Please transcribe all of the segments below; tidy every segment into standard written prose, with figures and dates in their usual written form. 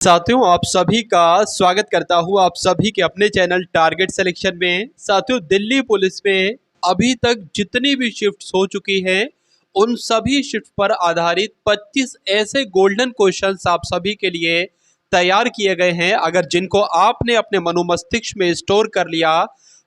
साथियों, आप सभी का स्वागत करता हूं आप सभी के अपने चैनल टारगेट सिलेक्शन में। साथियों, दिल्ली पुलिस में अभी तक जितनी भी शिफ्ट्स हो चुकी हैं उन सभी शिफ्ट पर आधारित 25 ऐसे गोल्डन क्वेश्चंस आप सभी के लिए तैयार किए गए हैं। अगर जिनको आपने अपने मनोमस्तिष्क में स्टोर कर लिया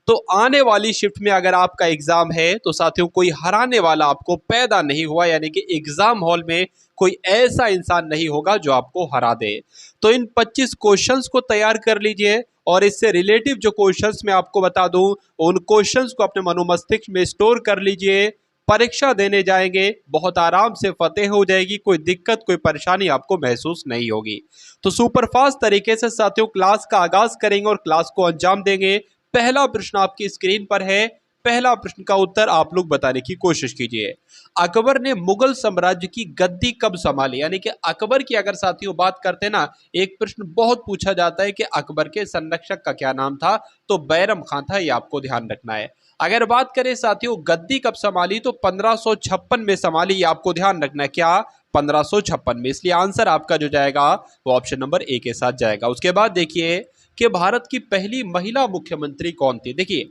तो आने वाली शिफ्ट में अगर आपका एग्जाम है तो साथियों कोई हराने वाला आपको पैदा नहीं हुआ, यानी कि एग्जाम हॉल में कोई ऐसा इंसान नहीं होगा जो आपको हरा दे। तो इन 25 क्वेश्चंस को तैयार कर लीजिए और इससे रिलेटिव जो क्वेश्चंस मैं आपको बता दूं उन क्वेश्चंस को अपने मनोमस्तिष्क में स्टोर कर लीजिए। परीक्षा देने जाएंगे बहुत आराम से फतेह हो जाएगी, कोई दिक्कत कोई परेशानी आपको महसूस नहीं होगी। तो सुपरफास्ट तरीके से साथियों क्लास का आगाज करेंगे और क्लास को अंजाम देंगे। पहला प्रश्न आपकी स्क्रीन पर है। पहला प्रश्न का उत्तर आप लोग बताने की कोशिश कीजिए। अकबर ने मुगल साम्राज्य की गद्दी कब संभाली? यानी कि अकबर की अगर साथियों बात करते ना, एक प्रश्न बहुत पूछा जाता है कि अकबर के संरक्षक का क्या नाम था, तो बैरम खां था। ये आपको ध्यान रखना है। अगर बात करें साथियों गद्दी कब संभाली, तो 1556 में संभाली। ये आपको ध्यान रखना है, क्या 1556 में। इसलिए आंसर आपका जो जाएगा वो ऑप्शन नंबर ए के साथ जाएगा। उसके बाद देखिए कि भारत की पहली महिला मुख्यमंत्री कौन थी। देखिए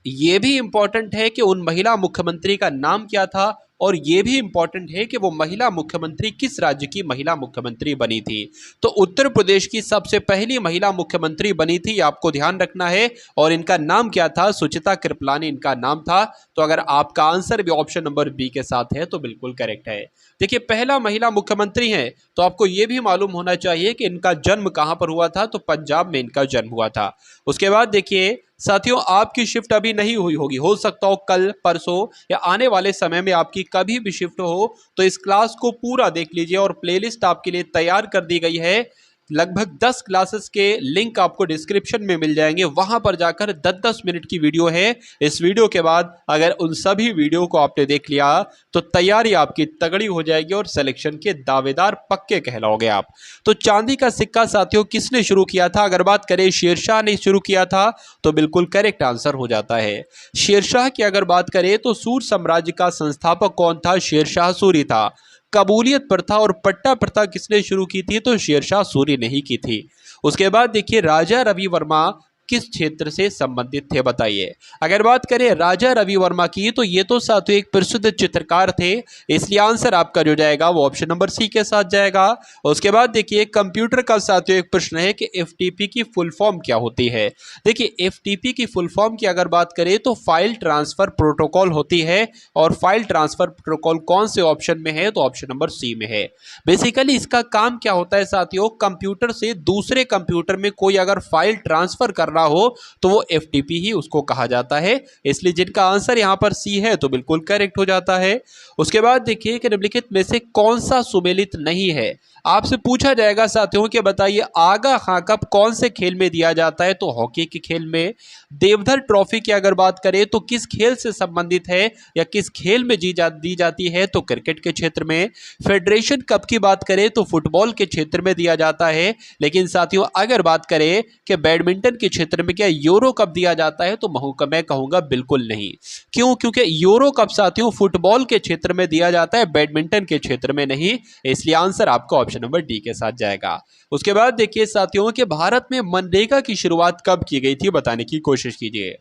ये भी इंपॉर्टेंट है कि उन महिला मुख्यमंत्री का नाम क्या था, और ये भी इंपॉर्टेंट है कि वो महिला मुख्यमंत्री किस राज्य की महिला मुख्यमंत्री बनी थी। तो उत्तर प्रदेश की सबसे पहली महिला मुख्यमंत्री बनी थी, आपको ध्यान रखना है। और इनका नाम क्या था? सुचिता कृपलानी इनका नाम था। तो अगर आपका आंसर भी ऑप्शन नंबर बी के साथ है तो बिल्कुल करेक्ट है। देखिए पहला महिला मुख्यमंत्री है तो आपको ये भी मालूम होना चाहिए कि इनका जन्म कहां पर हुआ था, तो पंजाब में इनका जन्म हुआ था। उसके बाद देखिए साथियों आपकी शिफ्ट अभी नहीं हुई होगी, हो सकता हो कल परसों या आने वाले समय में आपकी कभी भी शिफ्ट हो, तो इस क्लास को पूरा देख लीजिए और प्लेलिस्ट आपके लिए तैयार कर दी गई है। लगभग 10 क्लासेस के लिंक आपको डिस्क्रिप्शन में मिल जाएंगे, वहां पर जाकर 10-10 मिनट की वीडियो है। इस वीडियो के बाद अगर उन सभी वीडियो को आपने देख लिया तो तैयारी आपकी तगड़ी हो जाएगी और सिलेक्शन के दावेदार पक्के कहलाओगे आप। तो चांदी का सिक्का साथियों किसने शुरू किया था? अगर बात करें शेरशाह ने शुरू किया था, तो बिल्कुल करेक्ट आंसर हो जाता है। शेरशाह की अगर बात करें तो सूर साम्राज्य का संस्थापक कौन था? शेरशाह सूरी था। कबूलियत प्रथा और पट्टा प्रथा किसने शुरू की थी? तो शेरशाह सूरी ने ही की थी। उसके बाद देखिए राजा रवि वर्मा किस क्षेत्र से संबंधित थे, बताइए। अगर बात करें राजा रवि वर्मा की, तो ये तो साथियों एक प्रसिद्ध चित्रकार थे, इसलिए आंसर आपका जो जाएगा वो ऑप्शन नंबर सी के साथ जाएगा। उसके बाद देखिए कंप्यूटर का साथियों एक प्रश्न है कि एफटीपी की फुल फॉर्म क्या होती है। देखिए एफटीपी की फुल फॉर्म की अगर बात करें तो फाइल ट्रांसफर प्रोटोकॉल होती है, और फाइल ट्रांसफर प्रोटोकॉल कौन से ऑप्शन में है? तो ऑप्शन नंबर सी में है। बेसिकली इसका काम क्या होता है साथियों, कंप्यूटर से दूसरे कंप्यूटर में कोई अगर फाइल ट्रांसफर करना हो तो वो एफटीपी ही उसको कहा जाता है। इसलिए जिनका आंसर यहां पर सी है तो बिल्कुल करेक्ट हो जाता है। उसके बाद देखिए कि निम्नलिखित में से कौन सा सुमेलित नहीं है। आपसे पूछा जाएगा साथियों कि बताइए आगा खां कप कौन से खेल में दिया जाता है? तो हॉकी के खेल में। देवधर ट्रॉफी की अगर बात करें तो किस खेल से संबंधित है या किस खेल में दी जाती है? तो क्रिकेट के क्षेत्र में। फेडरेशन कप की बात करें तो फुटबॉल के क्षेत्र में दिया जाता है। लेकिन साथियों अगर बात करें कि बैडमिंटन के क्षेत्र में क्या यूरो कप दिया जाता है, तो मैं कहूंगा बिल्कुल नहीं। क्यों? क्योंकि यूरो कप साथियों फुटबॉल के क्षेत्र में दिया जाता है, बैडमिंटन के क्षेत्र में नहीं। इसलिए आंसर आपका ऑप्शन नंबर डी के साथ जाएगा। उसके बाद देखिए साथियों कि भारत में मनरेगा की शुरुआत कब की गई थी, बताने की कोशिश कीजिए।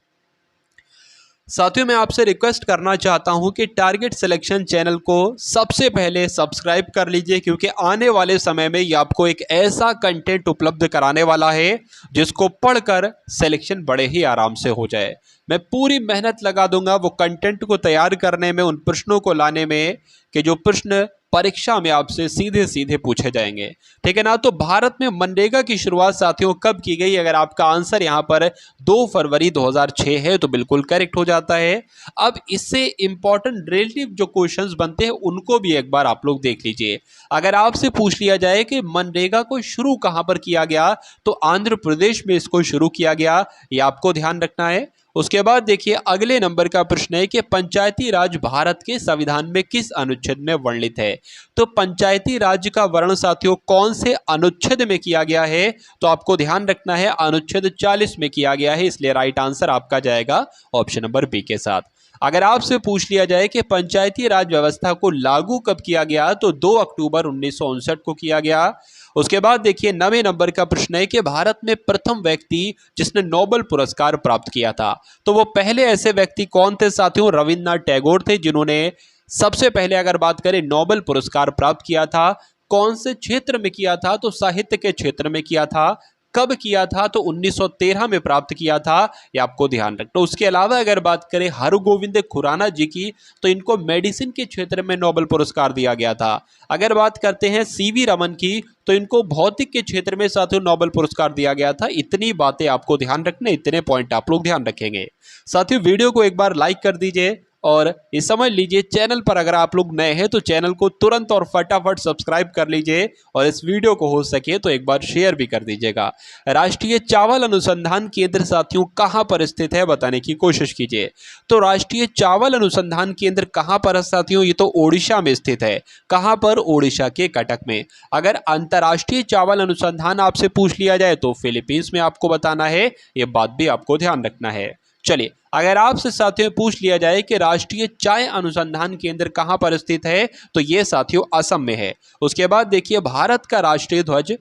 साथियों मैं आपसे रिक्वेस्ट करना चाहता हूं कि टारगेट सिलेक्शन चैनल को सबसे पहले सब्सक्राइब कर लीजिए, क्योंकि आने वाले समय में ये आपको एक ऐसा कंटेंट उपलब्ध कराने वाला है जिसको पढ़कर सिलेक्शन बड़े ही आराम से हो जाए। मैं पूरी मेहनत लगा दूंगा वो कंटेंट को तैयार करने में, उन प्रश्नों को लाने में कि जो प्रश्न परीक्षा में आपसे सीधे सीधे पूछे जाएंगे, ठीक है ना। तो भारत में मनरेगा की शुरुआत साथियों कब की गई? अगर आपका आंसर यहां पर 2 फरवरी 2006 है तो बिल्कुल करेक्ट हो जाता है। अब इससे इंपॉर्टेंट रिलेटिव जो क्वेश्चंस बनते हैं उनको भी एक बार आप लोग देख लीजिए। अगर आपसे पूछ लिया जाए कि मनरेगा को शुरू कहां पर किया गया, तो आंध्र प्रदेश में इसको शुरू किया गया, ये आपको ध्यान रखना है। उसके बाद देखिए अगले नंबर का प्रश्न है कि पंचायती राज भारत के संविधान में किस अनुच्छेद में वर्णित है? तो पंचायती राज का वर्णन साथियों कौन से अनुच्छेद में किया गया है? तो आपको ध्यान रखना है अनुच्छेद 40 में किया गया है। इसलिए राइट आंसर आपका जाएगा ऑप्शन नंबर बी के साथ। अगर आपसे पूछ लिया जाए कि पंचायती राज व्यवस्था को लागू कब किया गया, तो 2 अक्टूबर 1959 को किया गया। उसके बाद देखिए 9वें नंबर का प्रश्न है कि भारत में प्रथम व्यक्ति जिसने नोबेल पुरस्कार प्राप्त किया था, तो वो पहले ऐसे व्यक्ति कौन थे साथियों? रविन्द्रनाथ टैगोर थे, जिन्होंने सबसे पहले अगर बात करें नोबेल पुरस्कार प्राप्त किया था। कौन से क्षेत्र में किया था? तो साहित्य के क्षेत्र में किया था। कब किया था? तो 1913 में प्राप्त किया था, ये आपको ध्यान रखना। उसके अलावा अगर बात करें हरगोविंद खुराना जी की, तो इनको मेडिसिन के क्षेत्र में नोबेल पुरस्कार दिया गया था। अगर बात करते हैं सीवी रमन की, तो इनको भौतिक के क्षेत्र में साथियों नोबेल पुरस्कार दिया गया था। इतनी बातें आपको ध्यान रखने, इतने पॉइंट आप लोग ध्यान रखेंगे। साथियों वीडियो को एक बार लाइक कर दीजिए और ये समझ लीजिए चैनल पर अगर आप लोग नए हैं तो चैनल को तुरंत और फटाफट सब्सक्राइब कर लीजिए और इस वीडियो को हो सके तो एक बार शेयर भी कर दीजिएगा। राष्ट्रीय चावल अनुसंधान केंद्र साथियों कहां पर स्थित है बताने की कोशिश कीजिए। तो राष्ट्रीय चावल अनुसंधान केंद्र कहां पर है साथियों? ये तो ओडिशा में स्थित है। कहां पर? ओडिशा के कटक में। अगर अंतर्राष्ट्रीय चावल अनुसंधान आपसे पूछ लिया जाए तो फिलीपींस में आपको बताना है, ये बात भी आपको ध्यान रखना है। चलिए, अगर आपसे साथियों पूछ लिया जाए कि राष्ट्रीय चाय अनुसंधान केंद्र कहां पर स्थित है, तो यह साथियों असम में है। उसके बाद देखिए भारत का राष्ट्रीय ध्वज,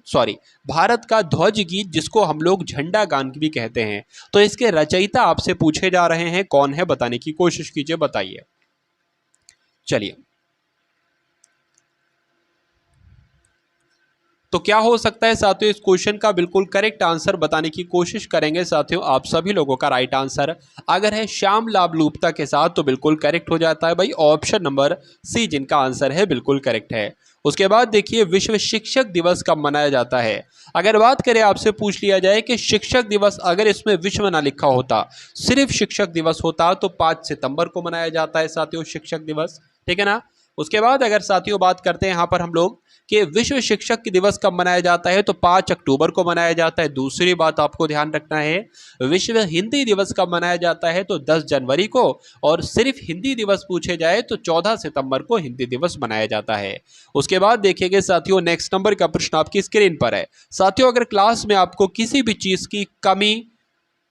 भारत का ध्वज गीत जिसको हम लोग झंडा गान भी कहते हैं, तो इसके रचयिता आपसे पूछे जा रहे हैं, कौन है बताने की कोशिश कीजिए, बताइए। चलिए, तो क्या हो सकता है साथियों? इस क्वेश्चन का बिल्कुल करेक्ट आंसर बताने की कोशिश करेंगे साथियों। आप सभी लोगों का राइट आंसर अगर है श्याम लाबलूपता के साथ तो बिल्कुल करेक्ट हो जाता है भाई। ऑप्शन नंबर सी जिनका आंसर है बिल्कुल करेक्ट है। उसके बाद देखिए विश्व शिक्षक दिवस कब मनाया जाता है? अगर बात करें, आपसे पूछ लिया जाए कि शिक्षक दिवस, अगर इसमें विश्व ना लिखा होता, सिर्फ शिक्षक दिवस होता, तो 5 सितंबर को मनाया जाता है साथियों शिक्षक दिवस, ठीक है ना। उसके बाद अगर साथियों बात करते हैं यहाँ पर हम लोग कि विश्व शिक्षक दिवस कब मनाया जाता है, तो 5 अक्टूबर को मनाया जाता है। दूसरी बात आपको ध्यान रखना है, विश्व हिंदी दिवस कब मनाया जाता है, तो 10 जनवरी को। और सिर्फ हिंदी दिवस पूछे जाए तो 14 सितंबर को हिंदी दिवस मनाया जाता है। उसके बाद देखिएगा साथियों नेक्स्ट नंबर का प्रश्न आपकी स्क्रीन पर है। साथियों अगर क्लास में आपको किसी भी चीज की कमी,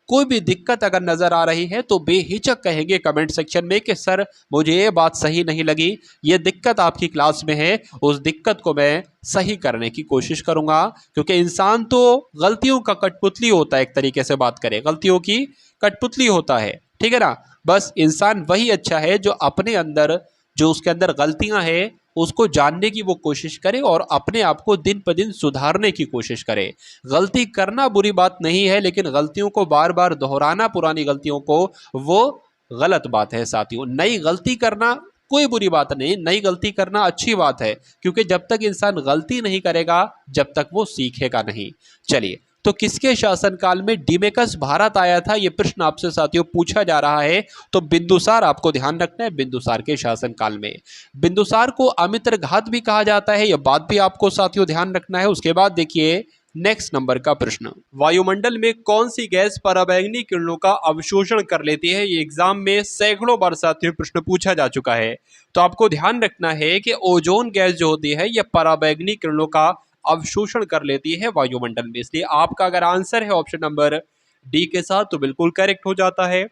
कोई भी दिक्कत अगर नजर आ रही है तो बेहिचक कहेंगे कमेंट सेक्शन में कि सर मुझे ये बात सही नहीं लगी, ये दिक्कत आपकी क्लास में है, उस दिक्कत को मैं सही करने की कोशिश करूंगा। क्योंकि इंसान तो गलतियों का कठपुतली होता है, एक तरीके से बात करें गलतियों की कठपुतली होता है, ठीक है ना। बस इंसान वही अच्छा है जो अपने अंदर, जो उसके अंदर गलतियां हैं उसको जानने की वो कोशिश करे और अपने आप को दिन प दिन सुधारने की कोशिश करे। गलती करना बुरी बात नहीं है, लेकिन गलतियों को बार बार दोहराना, पुरानी गलतियों को, वो गलत बात है साथियों। नई गलती करना कोई बुरी बात नहीं, नई गलती करना अच्छी बात है, क्योंकि जब तक इंसान गलती नहीं करेगा जब तक वो सीखेगा नहीं। चलिए, तो किसके शासनकाल में डिमेकस भारत आया था, यह प्रश्न आपसे साथियों पूछा जा रहा है। तो बिंदुसार, आपको ध्यान रखना है, बिंदुसार के शासनकाल में। बिंदुसार को अमित्रघात भी कहा जाता है, यह बात भी आपको साथियों ध्यान रखना है। उसके बाद देखिए नेक्स्ट नंबर का प्रश्न, वायुमंडल में कौन सी गैस पराबैंगनी किरणों का अवशोषण कर लेती है? ये एग्जाम में सैकड़ों बार साथियों प्रश्न पूछा जा चुका है। तो आपको ध्यान रखना है कि ओजोन गैस जो होती है यह पराबैंगनी किरणों का अवशोषण कर लेती है वायुमंडल में। इसलिए आपका अगर आंसर है ऑप्शन नंबर डी के साथ तो बिल्कुल करेक्ट हो जाता है।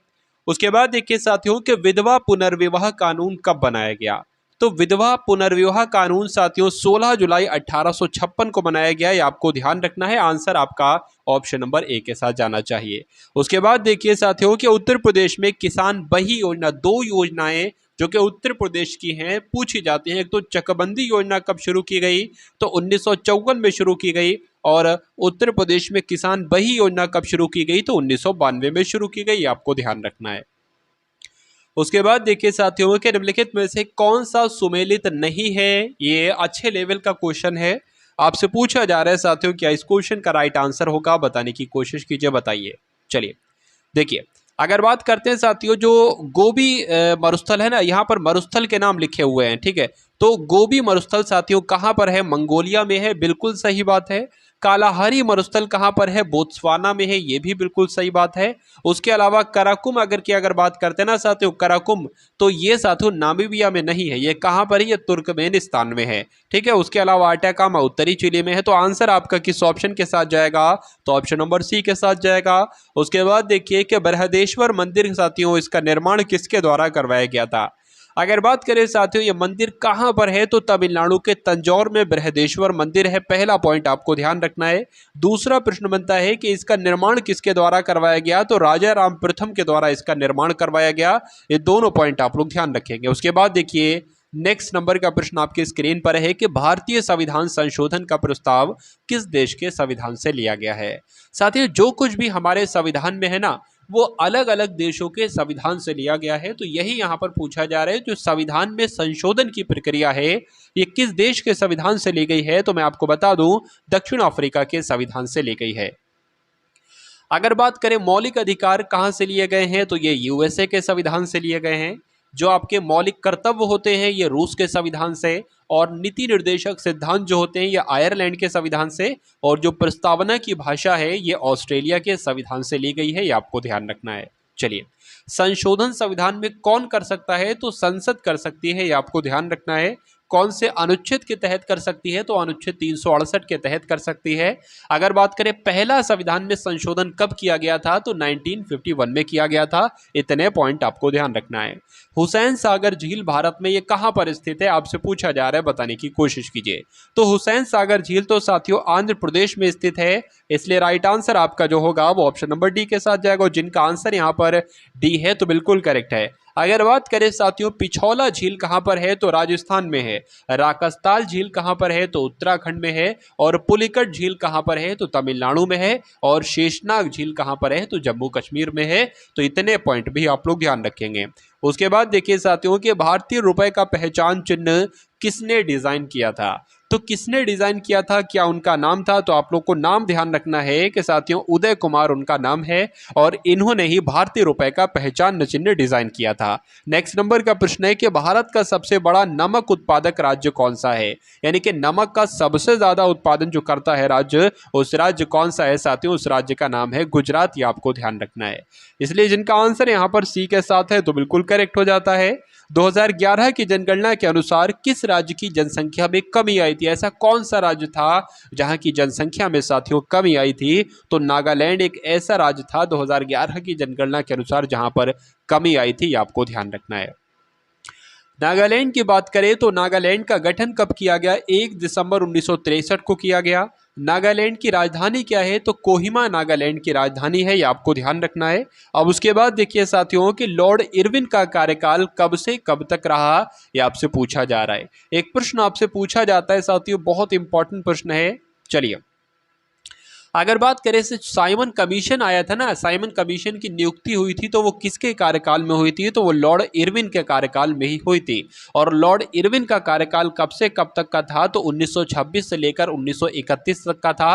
उसके बाद देखिए साथियों कि विधवा पुनर्विवाह कानून कब बनाया गया? तो विधवा पुनर्विवाह कानून साथियों 16 जुलाई 1856 को बनाया गया, ये आपको ध्यान रखना है। आंसर आपका ऑप्शन नंबर ए के साथ जाना चाहिए। उसके बाद देखिए साथियों कि उत्तर प्रदेश में किसान बही योजना, 2 योजनाएं जो कि उत्तर प्रदेश की हैं पूछी जाती हैं। एक तो चकबंदी योजना कब शुरू की गई? तो 1954 में शुरू की गई। और उत्तर प्रदेश में किसान बही योजना कब शुरू की गई? तो 1992 में शुरू की गई, आपको ध्यान रखना है। उसके बाद देखिए साथियों के निम्नलिखित में से कौन सा सुमेलित नहीं है? ये अच्छे लेवल का क्वेश्चन है, आपसे पूछा जा रहा है साथियों, क्या इस क्वेश्चन का राइट आंसर होगा, बताने की कोशिश कीजिए, बताइए। चलिए देखिए, अगर बात करते हैं साथियों जो गोबी मरुस्थल है ना, यहाँ पर मरुस्थल के नाम लिखे हुए हैं, ठीक है। तो गोबी मरुस्थल साथियों कहाँ पर है? मंगोलिया में है, बिल्कुल सही बात है। कालाहारी मरुस्थल कहाँ पर है? बोत्सवाना में है, ये भी बिल्कुल सही बात है। उसके अलावा कराकुम अगर बात करते हैं ना साथियों, कराकुम, तो ये साथियों नामीबिया में नहीं है, ये कहाँ पर है? ये तुर्कमेनिस्तान में है, ठीक है। उसके अलावा अटैकामा उत्तरी चिली में है। तो आंसर आपका किस ऑप्शन के साथ जाएगा? तो ऑप्शन नंबर सी के साथ जाएगा। उसके बाद देखिए कि बृहदेश्वर मंदिर साथियों, इसका निर्माण किसके द्वारा करवाया गया था? अगर बात करें साथियों ये मंदिर कहां पर है, तो तमिलनाडु के तंजौर में बृहदेश्वर मंदिर है। पहला पॉइंट आपको ध्यान रखना है। दूसरा प्रश्न बनता है कि इसका निर्माण किसके द्वारा करवाया गया, तो राजा राम प्रथम के द्वारा इसका निर्माण करवाया गया। ये दोनों पॉइंट आप लोग ध्यान रखेंगे। उसके बाद देखिए नेक्स्ट नंबर का प्रश्न आपके स्क्रीन पर है कि भारतीय संविधान संशोधन का प्रस्ताव किस देश के संविधान से लिया गया है। साथियों जो कुछ भी हमारे संविधान में है ना, वो अलग अलग देशों के संविधान से लिया गया है। तो यही यहाँ पर पूछा जा रहा है, जो संविधान में संशोधन की प्रक्रिया है ये किस देश के संविधान से ली गई है, तो मैं आपको बता दूं दक्षिण अफ्रीका के संविधान से ली गई है। अगर बात करें मौलिक अधिकार कहां से लिए गए हैं, तो ये यूएसए के संविधान से लिए गए हैं। जो आपके मौलिक कर्तव्य होते हैं ये रूस के संविधान से, और नीति निर्देशक सिद्धांत जो होते हैं ये आयरलैंड के संविधान से, और जो प्रस्तावना की भाषा है ये ऑस्ट्रेलिया के संविधान से ली गई है। ये आपको ध्यान रखना है। चलिए संशोधन संविधान में कौन कर सकता है, तो संसद कर सकती है। ये आपको ध्यान रखना है। कौन से अनुच्छेद के तहत कर सकती है, तो अनुच्छेद 368 के तहत कर सकती है। अगर बात करें पहला संविधान में संशोधन कब किया गया था, तो 1951 में किया गया था। इतने पॉइंट आपको ध्यान रखना है। हुसैन सागर झील भारत में ये कहां पर स्थित है, आपसे पूछा जा रहा है, बताने की कोशिश कीजिए। तो हुसैन सागर झील तो साथियों आंध्र प्रदेश में स्थित है, इसलिए राइट आंसर आपका जो होगा वो ऑप्शन नंबर डी के साथ जाएगा। और जिनका आंसर यहां पर डी है तो बिल्कुल करेक्ट है। अगर बात करें साथियों पिछौला झील कहां पर है, तो राजस्थान में है। राकस्ताल झील कहां पर है, तो उत्तराखंड में है। और पुलिकट झील कहां पर है, तो तमिलनाडु में है। और शेषनाग झील कहां पर है, तो जम्मू कश्मीर में है। तो इतने पॉइंट भी आप लोग ध्यान रखेंगे। उसके बाद देखिए साथियों कि भारतीय रुपए का पहचान चिन्ह किसने डिजाइन किया था, तो किसने डिजाइन किया था, क्या उनका नाम था, तो आप लोग को नाम ध्यान रखना है कि साथियों उदय कुमार उनका नाम है, और इन्होंने ही भारतीय रुपए का पहचान चिन्ह डिजाइन किया था। नेक्स्ट नंबर का प्रश्न है कि भारत का सबसे बड़ा नमक उत्पादक राज्य कौन सा है, यानी कि नमक का सबसे ज्यादा उत्पादन जो करता है राज्य, उस राज्य कौन सा है साथियों, उस राज्य का नाम है गुजरात। ये आपको ध्यान रखना है। इसलिए जिनका आंसर यहाँ पर सी के साथ है तो बिल्कुल करेक्ट हो जाता है। 2011 की जनगणना के अनुसार किस राज्य की जनसंख्या में कमी आई थी, ऐसा कौन सा राज्य था जहां की जनसंख्या में साथियों कमी आई थी, तो नागालैंड एक ऐसा राज्य था 2011 की जनगणना के अनुसार जहां पर कमी आई थी। आपको ध्यान रखना है। नागालैंड की बात करें तो नागालैंड का गठन कब किया गया, 1 दिसंबर 1963 को किया गया। नागालैंड की राजधानी क्या है, तो कोहिमा नागालैंड की राजधानी है। ये आपको ध्यान रखना है। अब उसके बाद देखिए साथियों कि लॉर्ड इरविन का कार्यकाल कब से कब तक रहा, ये आपसे पूछा जा रहा है। एक प्रश्न आपसे पूछा जाता है साथियों, बहुत इंपॉर्टेंट प्रश्न है। चलिए अगर बात करें से साइमन कमीशन आया था ना, साइमन कमीशन की नियुक्ति हुई थी, तो वो किसके कार्यकाल में हुई थी, तो वो लॉर्ड इरविन के कार्यकाल में ही हुई थी। और लॉर्ड इरविन का कार्यकाल कब से कब तक का था, तो 1926 से लेकर 1931 तक का था।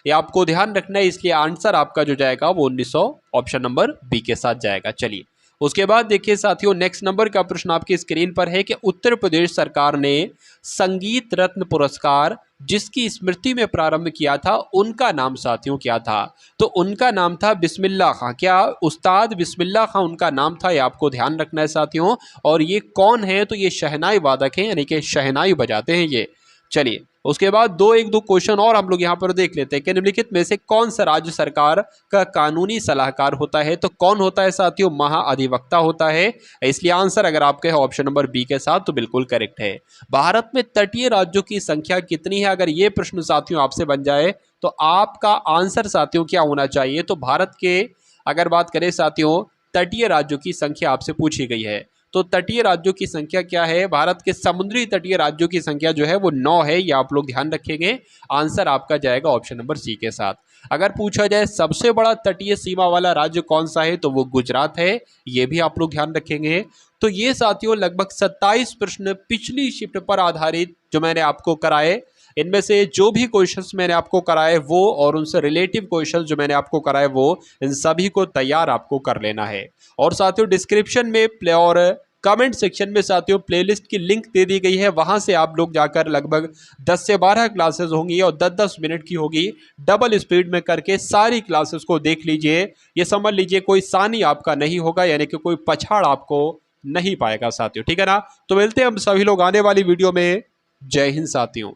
ये आपको ध्यान रखना है। इसलिए आंसर आपका जो जाएगा वो 1900 ऑप्शन नंबर बी के साथ जाएगा। चलिए उसके बाद देखिए साथियों नेक्स्ट नंबर का प्रश्न आपकी स्क्रीन पर है कि उत्तर प्रदेश सरकार ने संगीत रत्न पुरस्कार जिसकी स्मृति में प्रारंभ किया था उनका नाम साथियों क्या था, तो उनका नाम था बिस्मिल्लाह खां। क्या उस्ताद बिस्मिल्लाह खां उनका नाम था, ये आपको ध्यान रखना है साथियों। और ये कौन है, तो ये शहनाई वादक हैं, यानी कि शहनाई बजाते हैं ये। चलिए उसके बाद एक दो क्वेश्चन और हम लोग यहाँ पर देख लेते हैं कि निम्नलिखित में से कौन सा राज्य सरकार का कानूनी सलाहकार होता है, तो कौन होता है साथियों, महाअधिवक्ता होता है। इसलिए आंसर अगर आपके ऑप्शन नंबर बी के साथ तो बिल्कुल करेक्ट है। भारत में तटीय राज्यों की संख्या कितनी है, अगर ये प्रश्न साथियों आपसे बन जाए तो आपका आंसर साथियों क्या होना चाहिए, तो भारत के अगर बात करें साथियों तटीय राज्यों की संख्या आपसे पूछी गई है, तो तटीय राज्यों की संख्या क्या है, भारत के समुद्री तटीय राज्यों की संख्या जो है वो 9 है। ये आप लोग ध्यान रखेंगे। आंसर आपका जाएगा ऑप्शन नंबर सी के साथ। अगर पूछा जाए सबसे बड़ा तटीय सीमा वाला राज्य कौन सा है, तो वो गुजरात है। ये भी आप लोग ध्यान रखेंगे। तो ये साथियों लगभग 27 प्रश्न पिछली शिफ्ट पर आधारित जो मैंने आपको कराए, इनमें से जो भी क्वेश्चंस मैंने आपको कराए वो और उनसे रिलेटिव क्वेश्चंस जो मैंने आपको कराए वो, इन सभी को तैयार आपको कर लेना है। और साथियों डिस्क्रिप्शन में और कमेंट सेक्शन में साथियों प्लेलिस्ट की लिंक दे दी गई है, वहां से आप लोग जाकर लगभग 10 से 12 क्लासेस होंगी और 10-10 मिनट की होगी। डबल स्पीड में करके सारी क्लासेस को देख लीजिए। ये समझ लीजिए कोई सानी आपका नहीं होगा, यानी कि कोई पछाड़ आपको नहीं पाएगा साथियों, ठीक है ना। तो मिलते हैं हम सभी लोग आने वाली वीडियो में। जय हिंद साथियों।